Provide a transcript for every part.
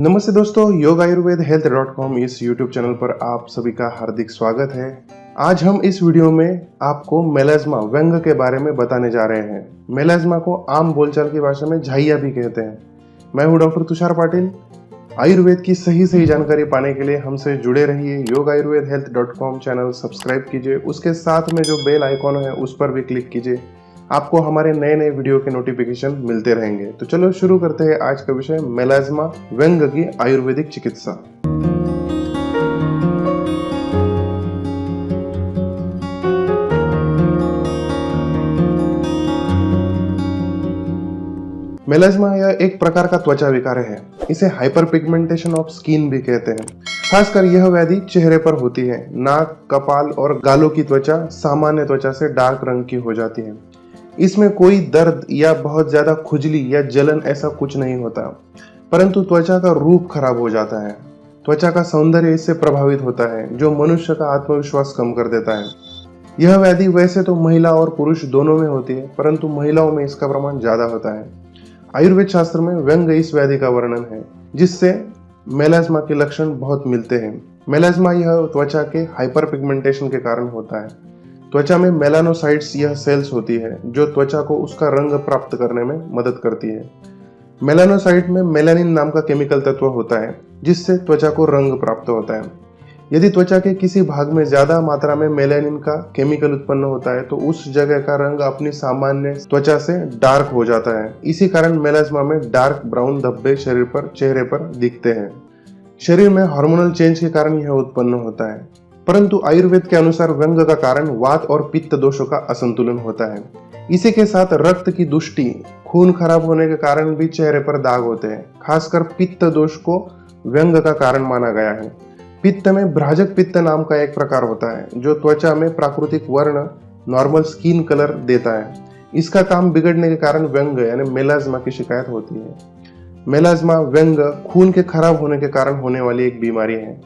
नमस्ते दोस्तों, योग आयुर्वेद हेल्थ.com इस यूट्यूब चैनल पर आप सभी का हार्दिक स्वागत है। आज हम इस वीडियो में आपको मेलाज्मा व्यंग के बारे में बताने जा रहे हैं। मेलाज्मा को आम बोलचाल की भाषा में झाइया भी कहते हैं। मैं हूं डॉक्टर तुषार पाटिल। आयुर्वेद की सही जानकारी पाने के लिए हमसे जुड़े रहिए। योग आयुर्वेद हेल्थ.com चैनल सब्सक्राइब कीजिए, उसके साथ में जो बेल आइकॉन है उस पर भी क्लिक कीजिए। आपको हमारे नए वीडियो के नोटिफिकेशन मिलते रहेंगे। तो चलो शुरू करते हैं आज का विषय, मेलाज्मा व्यंग की आयुर्वेदिक चिकित्सा। मेलाज्मा यह एक प्रकार का त्वचा विकार है। इसे हाइपर पिगमेंटेशन ऑफ स्किन भी कहते हैं। खासकर यह व्याधि चेहरे पर होती है। नाक, कपाल और गालों की त्वचा सामान्य त्वचा से डार्क रंग की हो जाती है। इसमें कोई दर्द या बहुत ज्यादा खुजली या जलन ऐसा कुछ नहीं होता, परंतु त्वचा का रूप खराब हो जाता है। त्वचा का सौंदर्य इससे प्रभावित होता है, जो मनुष्य का आत्मविश्वास कम कर देता है। यह व्याधि वैसे तो महिला और पुरुष दोनों में होती है, परंतु महिलाओं में इसका प्रमाण ज्यादा होता है। आयुर्वेद शास्त्र में व्यंग इस व्याधि का वर्णन है, जिससे मेलाज्मा के लक्षण बहुत मिलते हैं। मेलाज्मा यह त्वचा के हाइपर पिगमेंटेशन के कारण होता है। त्वचा में मेलानोसाइट्स यह सेल्स होती है जो त्वचा को उसका रंग प्राप्त करने में मदद करती है। मेलानोसाइट में मेलानिन नाम का केमिकल तत्व होता है, जिससे त्वचा को रंग प्राप्त होता है। यदि त्वचा के किसी भाग में ज्यादा मात्रा में मेलानिन का केमिकल उत्पन्न होता है तो उस जगह का रंग अपनी सामान्य त्वचा से डार्क हो जाता है। इसी कारण मेलाज्मा में डार्क ब्राउन धब्बे चेहरे पर दिखते हैं। शरीर में हार्मोनल चेंज के कारण यह उत्पन्न होता है। परंतु आयुर्वेद के अनुसार व्यंग का कारण वात और पित्त दोषों का असंतुलन होता है। इसी के साथ रक्त की दुष्टि, खून खराब होने के कारण भी चेहरे पर दाग होते हैं। खासकर पित्त दोष को व्यंग का कारण माना गया है। पित्त में भ्राजक पित्त नाम का एक प्रकार होता है, जो त्वचा में प्राकृतिक वर्ण नॉर्मल स्किन कलर देता है। इसका काम बिगड़ने के कारण व्यंग यानी मेलाज्मा की शिकायत होती है। मेलाज्मा व्यंग खून के खराब होने के कारण होने वाली एक बीमारी है।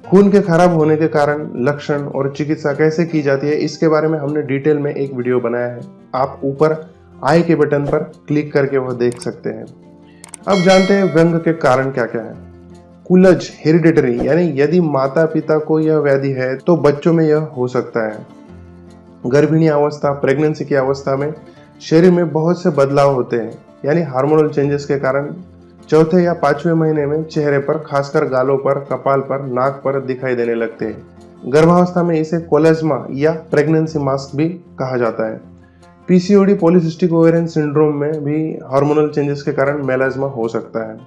खून के खराब होने के कारण लक्षण और चिकित्सा कैसे की जाती है, इसके बारे में हमने डिटेल में एक वीडियो बनाया है। आप ऊपर आई के बटन पर क्लिक करके वह देख सकते हैं। अब जानते हैं व्यंग के कारण क्या क्या है। कुलज हेरिडिटरी, यानी यदि माता पिता को यह व्याधि है तो बच्चों में यह हो सकता है। गर्भिणी अवस्था, प्रेगनेंसी की अवस्था में शरीर में बहुत से बदलाव होते हैं, यानी हार्मोनल चेंजेस के कारण चौथे या पांचवें महीने में चेहरे पर, खासकर गालों पर, कपाल पर, नाक पर दिखाई देने लगते हैं। गर्भावस्था में इसे कोलेज्मा या प्रेगनेंसी मास्क भी कहा जाता है। पीसीओडी पॉलीसिस्टिक ओवेरियन सिंड्रोम में भी हार्मोनल चेंजेस के कारण मेलाज्मा हो सकता है।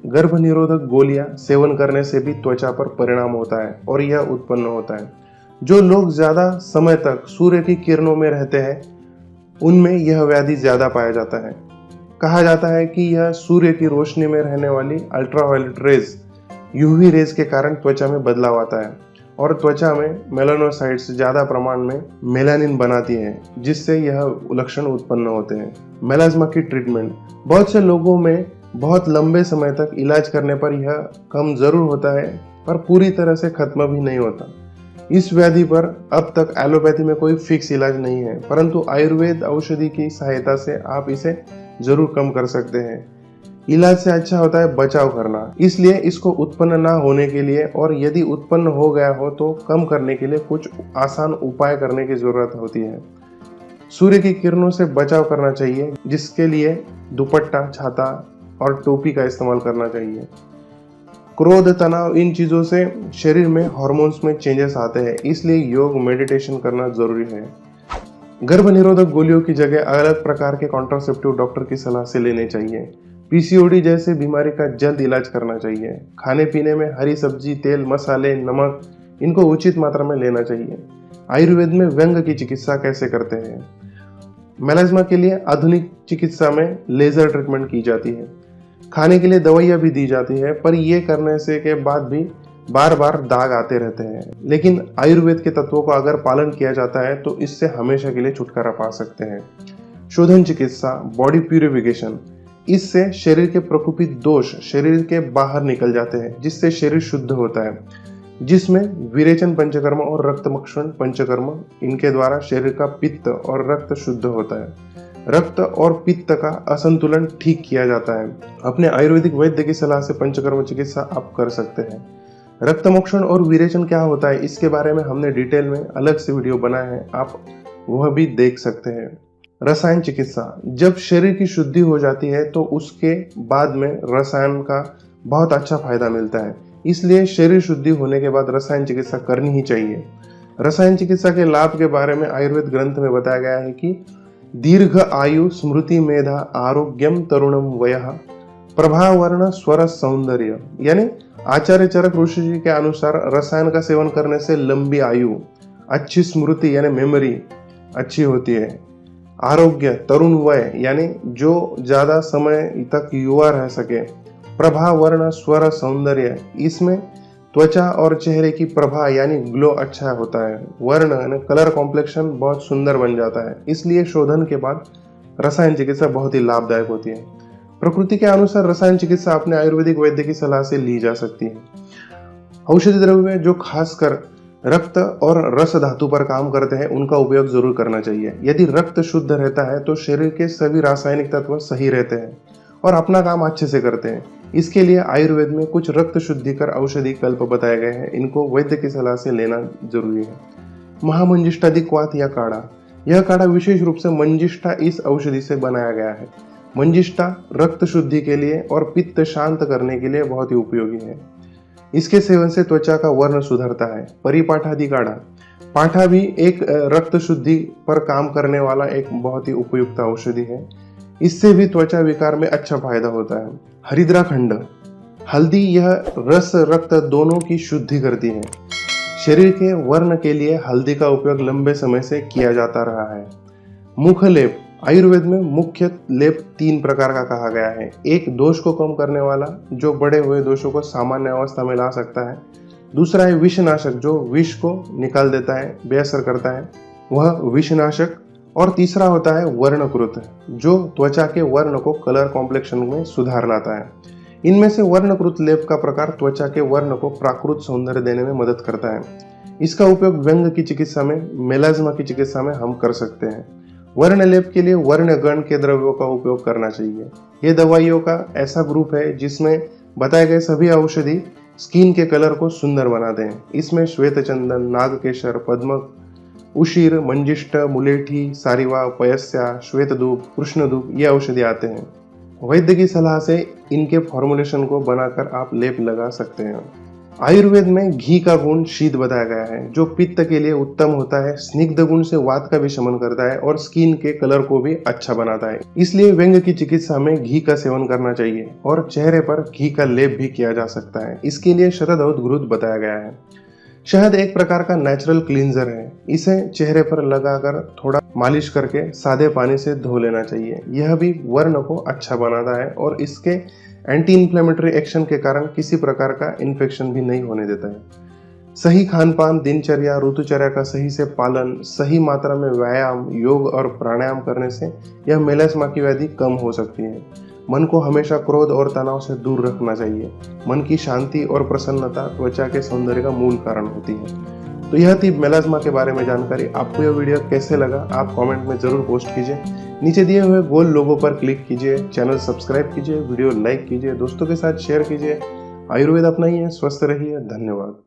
गर्भ निरोधक गोलियां सेवन करने से भी त्वचा पर परिणाम होता है और यह उत्पन्न होता है। जो लोग ज्यादा समय तक सूर्य की किरणों में रहते हैं उनमें यह व्याधि ज्यादा पाया जाता है। कहा जाता है कि यह सूर्य की रोशनी में रहने वाली अल्ट्रावायलेट रेज, यूवी रेज के कारण त्वचा में बदलाव आता है और त्वचा में मेलानोसाइट्स ज्यादा प्रमाण में मेलानिन बनाती है, जिससे यह लक्षण उत्पन्न होते हैं। मेलाज्मा की ट्रीटमेंट बहुत से लोगों में बहुत लंबे समय तक इलाज करने पर यह कम जरूर होता है, पर पूरी तरह से खत्म भी नहीं होता। इस व्याधि पर अब तक एलोपैथी में कोई फिक्स इलाज नहीं है, परंतु आयुर्वेद औषधि की सहायता से आप इसे जरूर कम कर सकते हैं। इलाज से अच्छा होता है बचाव करना, इसलिए इसको उत्पन्न ना होने के लिए और यदि उत्पन्न हो गया हो तो कम करने के लिए कुछ आसान उपाय करने की जरूरत होती है। सूर्य की किरणों से बचाव करना चाहिए, जिसके लिए दुपट्टा, छाता और टोपी का इस्तेमाल करना चाहिए। क्रोध, तनाव, इन चीजों से शरीर में हार्मोन्स में चेंजेस आते हैं, इसलिए योग, मेडिटेशन करना जरूरी है। गर्भ निरोधक गोलियों की जगह अलग प्रकार के कॉन्ट्रासेप्टिव डॉक्टर की सलाह से लेने चाहिए। पीसीओडी जैसे बीमारी का जल्द इलाज करना चाहिए। खाने पीने में हरी सब्जी, तेल, मसाले, नमक, इनको उचित मात्रा में लेना चाहिए। आयुर्वेद में व्यंग की चिकित्सा कैसे करते हैं। मेलाज्मा के लिए आधुनिक चिकित्सा में लेजर ट्रीटमेंट की जाती है। खाने के लिए दवाइयां भी दी जाती है, पर ये करने से के बाद भी बार बार दाग आते रहते हैं। लेकिन आयुर्वेद के तत्वों का अगर पालन किया जाता है तो इससे हमेशा के लिए छुटकारा पा सकते हैं। शोधन चिकित्सा, बॉडी प्यूरिफिकेशन, इससे शरीर के प्रकोपित दोष शरीर के बाहर निकल जाते हैं, जिससे शरीर शुद्ध होता है, जिसमें विरेचन पंचकर्म और रक्तमोक्षण पंचकर्म, इनके द्वारा शरीर का पित्त और रक्त शुद्ध होता है। रक्त और पित्त का असंतुलन ठीक किया जाता है। अपने आयुर्वेदिक वैद्य की सलाह से पंचकर्म चिकित्सा आप कर सकते हैं। रक्त मोक्षण और विरेचन क्या होता है, इसके बारे में हमने डिटेल में अलग से वीडियो बनाया है, आप वह भी देख सकते हैं। रसायन चिकित्सा, जब शरीर की शुद्धि हो जाती है तो उसके बाद में रसायन का बहुत अच्छा फायदा मिलता है, इसलिए शरीर शुद्धि होने के बाद रसायन चिकित्सा करनी ही चाहिए। रसायन चिकित्सा के लाभ के बारे में आयुर्वेद ग्रंथ में बताया गया है कि दीर्घ आयु स्मृति मेधा आरोग्यम तरुणम वयः प्रभावर्ण स्वर सौंदर्य, यानी आचार्य चरक ऋषि जी के अनुसार रसायन का सेवन करने से लंबी आयु, अच्छी स्मृति यानी मेमोरी अच्छी होती है, आरोग्य तरुण वय यानी जो ज्यादा समय तक युवा रह सके, प्रभा वर्ण स्वर सौंदर्य, इसमें त्वचा और चेहरे की प्रभा यानी ग्लो अच्छा होता है, वर्ण यानी कलर कॉम्प्लेक्शन बहुत सुंदर बन जाता है, इसलिए शोधन के बाद रसायन चिकित्सा बहुत ही लाभदायक होती है। प्रकृति के अनुसार रसायन चिकित्सा अपने आयुर्वेदिक वैद्य की सलाह से ली जा सकती है। औषधि द्रव्य जो खासकर रक्त और रस धातु पर काम करते हैं उनका उपयोग जरूर करना चाहिए। यदि रक्त शुद्ध रहता है तो शरीर के सभी रासायनिक तत्व सही रहते हैं और अपना काम अच्छे से करते हैं। इसके लिए आयुर्वेद में कुछ रक्त शुद्धिकर औषधि कल्प बताए गए हैं, इनको वैद्य की सलाह से लेना जरूरी है। महामंजिष्ठादिक वात या काढ़ा, यह काढ़ा विशेष रूप से मंजिष्ठा इस औषधि से बनाया गया है। मंजिष्ठा रक्त शुद्धि के लिए और पित्त शांत करने के लिए बहुत ही उपयोगी है। इसके सेवन से त्वचा का वर्ण सुधरता है। परिपाठादि काढ़ा, पाठा भी एक रक्त शुद्धि पर काम करने वाला एक बहुत ही उपयुक्त औषधि है, इससे भी त्वचा विकार में अच्छा फायदा होता है। हरिद्रा खंड, हल्दी यह रस रक्त दोनों की शुद्धि करती है। शरीर के वर्ण के लिए हल्दी का उपयोग लंबे समय से किया जाता रहा है। मुख लेप, आयुर्वेद में मुख्य लेप 3 प्रकार का कहा गया है। एक दोष को कम करने वाला जो बढ़े हुए दोषों को सामान्य अवस्था में ला सकता है। दूसरा है विषनाशक जो विष को निकाल देता है, बेअसर करता है, वह विषनाशक। और तीसरा होता है वर्णकृत जो त्वचा के वर्ण को कलर कॉम्प्लेक्शन में सुधार लाता है। इनमें से वर्णकृत लेप का प्रकार त्वचा के वर्ण को प्राकृत सौंदर्य देने में मदद करता है। इसका उपयोग व्यंग की चिकित्सा में, मेलाज्मा की चिकित्सा में हम कर सकते हैं। वर्ण लेप के लिए वर्ण गण के द्रव्यों का उपयोग करना चाहिए। ये दवाइयों का ऐसा ग्रुप है जिसमें बताए गए सभी औषधि स्किन के कलर को सुंदर बनाते हैं। इसमें श्वेत चंदन, नागकेशर, पद्मक, उशीर, मंजिष्ठ, मुलेठी, सारिवा, पयस्या, श्वेतधूप, कृष्णधूप ये औषधि आते हैं। वैद्य की सलाह से इनके फॉर्मुलेशन को बनाकर आप लेप लगा सकते हैं। आयुर्वेद में घी का गुण शीत बताया गया है जो पित्त के लिए उत्तम होता है, स्निग्ध गुण से वात का भी शमन करता है और स्किन के कलर को भी अच्छा बनाता है। इसलिए व्यंग की चिकित्सा में घी का सेवन करना चाहिए और चेहरे पर घी का लेप भी किया जा सकता है। इसके लिए शतधौत घृत बताया गया है। शहद एक प्रकार का नेचुरल क्लींजर है, इसे चेहरे पर लगाकर थोड़ा मालिश करके सादे पानी से धो लेना चाहिए। यह भी वर्ण को अच्छा बनाता है और इसके एंटी इन्फ्लेमेटरी एक्शन के कारण किसी प्रकार का इन्फेक्शन भी नहीं होने देता है। सही खान पान, दिनचर्या, ऋतुचर्या का सही से पालन, सही मात्रा में व्यायाम, योग और प्राणायाम करने से यह मेलास्मा की व्याधि कम हो सकती है। मन को हमेशा क्रोध और तनाव से दूर रखना चाहिए। मन की शांति और प्रसन्नता त्वचा के सौंदर्य का मूल कारण होती है। तो यह थी मेलास्मा के बारे में जानकारी। आपको यह वीडियो कैसे लगा आप कमेंट में जरूर पोस्ट कीजिए। नीचे दिए हुए गोल लोगो पर क्लिक कीजिए, चैनल सब्सक्राइब कीजिए, वीडियो लाइक कीजिए, दोस्तों के साथ शेयर कीजिए। आयुर्वेद अपनाइए, स्वस्थ रहिए। धन्यवाद।